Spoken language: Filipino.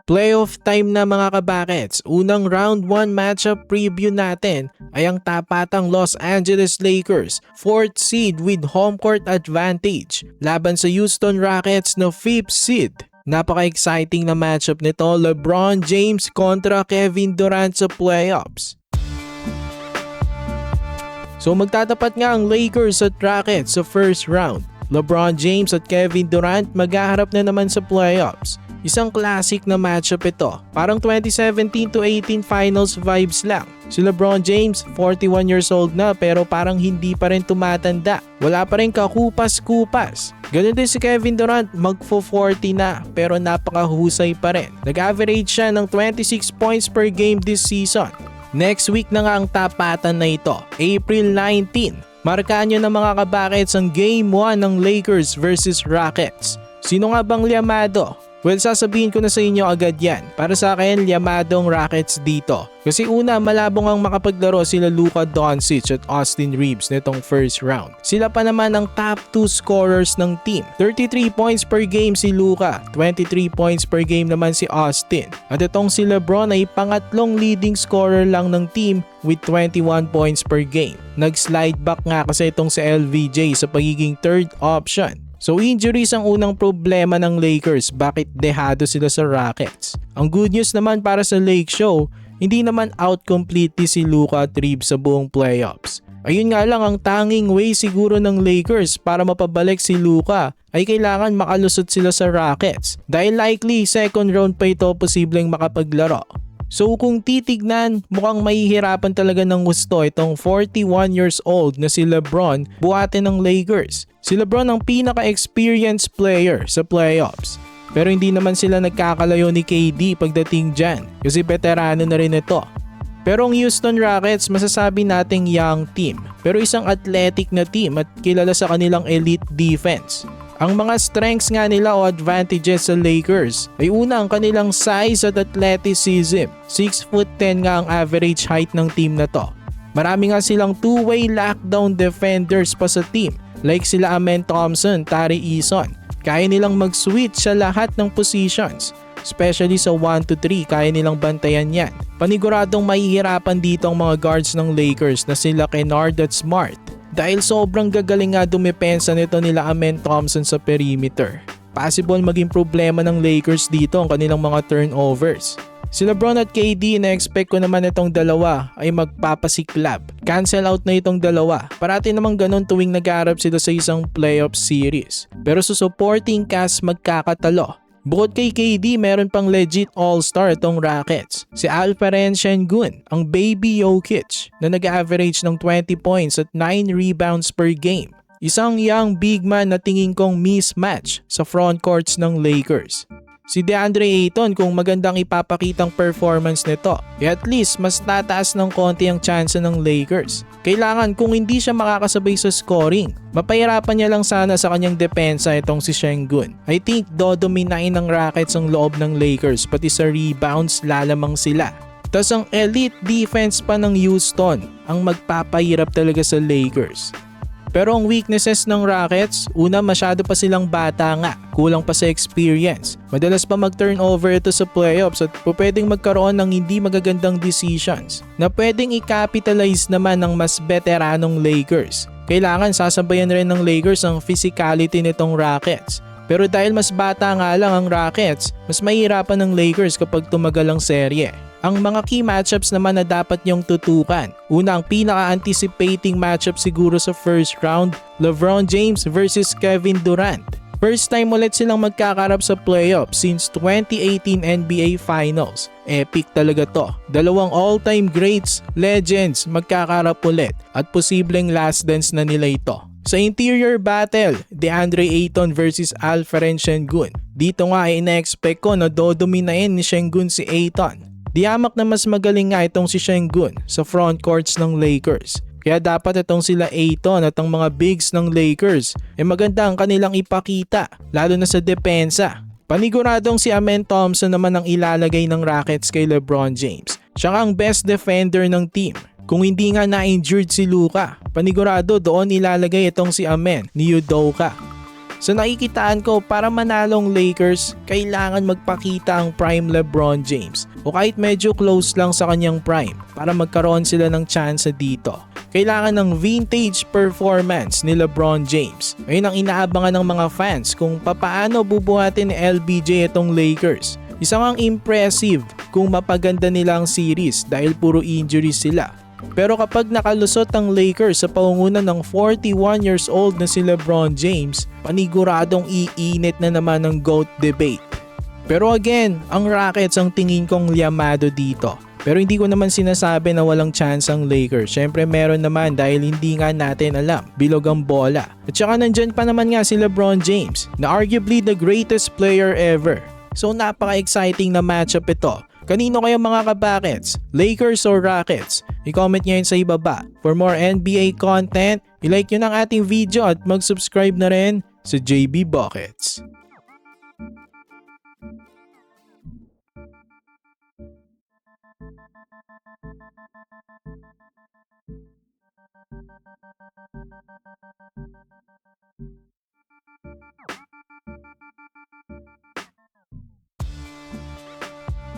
Playoff time na mga kabakets. Unang round 1 matchup preview natin ay ang tapatang Los Angeles Lakers, 4th seed with home court advantage, laban sa Houston Rockets na 5th seed. Napaka-exciting na matchup nito, LeBron James kontra Kevin Durant sa playoffs. So magtatapat nga ang Lakers at Rockets sa first round. LeBron James at Kevin Durant maghaharap na naman sa playoffs. Isang classic na matchup ito. Parang 2017-18 finals vibes lang. Si LeBron James, 41 years old na pero parang hindi pa rin tumatanda. Wala pa rin kakupas-kupas. Ganun din si Kevin Durant, magfo-40 na pero napakahusay pa rin. Nag-average siya ng 26 points per game this season. Next week na nga ang tapatan na ito, April 19. Markaan nyo na mga kabakets ang Game 1 ng Lakers versus Rockets. Sino nga bang liyamado? Well, sasabihin ko na sa inyo agad yan. Para sa akin, liyamadong Rockets dito. Kasi una, malabong ang makapaglaro sila Luka Doncic at Austin Reeves nitong first round. Sila pa naman ang top 2 scorers ng team. 33 points per game si Luka, 23 points per game naman si Austin. At itong si LeBron ay pangatlong leading scorer lang ng team with 21 points per game. Nag-slide back nga kasi itong si LVJ sa pagiging third option. So injuries ang unang problema ng Lakers, bakit dehado sila sa Rockets. Ang good news naman para sa Lake Show, hindi naman out completely si Luka at Reeves sa buong playoffs. Ayun nga lang, ang tanging way siguro ng Lakers para mapabalik si Luka ay kailangan makalusot sila sa Rockets dahil likely second round pa ito posibleng makapaglaro. So kung titignan, mukhang mahihirapan talaga ng gusto itong 41 years old na si LeBron buhatin ng Lakers. Si LeBron ang pinaka-experienced player sa playoffs. Pero hindi naman sila nagkakalayo ni KD pagdating dyan kasi veterano na rin ito. Pero ang Houston Rockets masasabi nating young team pero isang athletic na team at kilala sa kanilang elite defense. Ang mga strengths nga nila o advantages sa Lakers ay una ang kanilang size at athleticism. 6'10" nga ang average height ng team na to. Marami nga silang two-way lockdown defenders pa sa team like sila Amen Thompson, Tari Eason. Kaya nilang mag-switch sa lahat ng positions. Especially sa 1-3, kaya nilang bantayan yan. Paniguradong mahihirapan dito ang mga guards ng Lakers na sila Kennard at Smart. Dahil sobrang gagaling nga dumepensa nito nila Amen Thompson sa perimeter. Possible maging problema ng Lakers dito ang kanilang mga turnovers. Si LeBron at KD, na-expect ko naman itong dalawa ay magpapasiklab. Cancel out na itong dalawa. Parati namang ganun tuwing nag-aarap sila sa isang playoff series. Pero sa supporting cast magkakatalo. Bukod kay KD, meron pang legit all-star itong Rockets. Si Alperen Sengun, ang baby Jokic na nag-average ng 20 points at 9 rebounds per game. Isang young big man na tingin kong mismatch sa front courts ng Lakers. Si DeAndre Ayton, kung magandang ipapakitang performance nito, at least mas tataas ng konti ang chance ng Lakers. Kailangan kung hindi siya makakasabay sa scoring, mapahirapan niya lang sana sa kanyang depensa itong si Sengun. I think dodominain ng Rockets ang loob ng Lakers, pati sa rebounds lalamang sila. Tas ang elite defense pa ng Houston ang magpapahirap talaga sa Lakers. Pero ang weaknesses ng Rockets, una masyado pa silang bata nga, kulang pa sa experience. Madalas pa mag-turnover ito sa playoffs at pwedeng magkaroon ng hindi magagandang decisions na pwedeng i-capitalize naman ng mas veteranong Lakers. Kailangan sasabayan rin ng Lakers ang physicality nitong Rockets. Pero dahil mas bata nga lang ang Rockets, mas mahirapan ng Lakers kapag tumagal ang serye. Ang mga key matchups naman na dapat niyong tutukan. Una, ang pinaka-anticipating matchup siguro sa first round, LeBron James versus Kevin Durant. First time ulit silang magkakarap sa playoffs since 2018 NBA Finals. Epic talaga to. Dalawang all-time greats, legends, magkakarap ulit at posibleng last dance na nila ito. Sa interior battle, DeAndre Ayton versus Alperen Sengun. Dito nga ay ina-expect ko na dodominain ni Sengun si Ayton. Diyamak na mas magaling nga itong si Sengun sa front courts ng Lakers. Kaya dapat itong sila Ayton at ang mga bigs ng Lakers maganda ang kanilang ipakita, lalo na sa depensa. Paniguradong si Amen Thompson naman ang ilalagay ng Rockets kay LeBron James. Siya ang best defender ng team. Kung hindi nga na-injured si Luka, panigurado doon ilalagay itong si Amen ni Udoka. So nakikitaan ko para manalong Lakers, kailangan magpakita ang prime LeBron James o kahit medyo close lang sa kanyang prime para magkaroon sila ng chance dito. Kailangan ng vintage performance ni LeBron James. Ayun ang inaabangan ng mga fans kung papaano bubuhatin ni LBJ itong Lakers. Isang ang impressive kung mapaganda nila ang series dahil puro injuries sila. Pero kapag nakalusot ang Lakers sa pangunguna ng 41 years old na si LeBron James, paniguradong iinit na naman ang GOAT debate. Pero again, ang Rockets ang tingin kong liyamado dito. Pero hindi ko naman sinasabi na walang chance ang Lakers. Syempre meron naman dahil hindi nga natin alam, bilog ang bola. At saka nandyan pa naman nga si LeBron James na arguably the greatest player ever. So napaka-exciting na matchup ito. Kanino kayo mga ka-Buckets? Lakers or Rockets? I-comment nyo yun sa ibaba. For more NBA content, i-like nyo ng ating video at mag-subscribe na rin sa JB Buckets.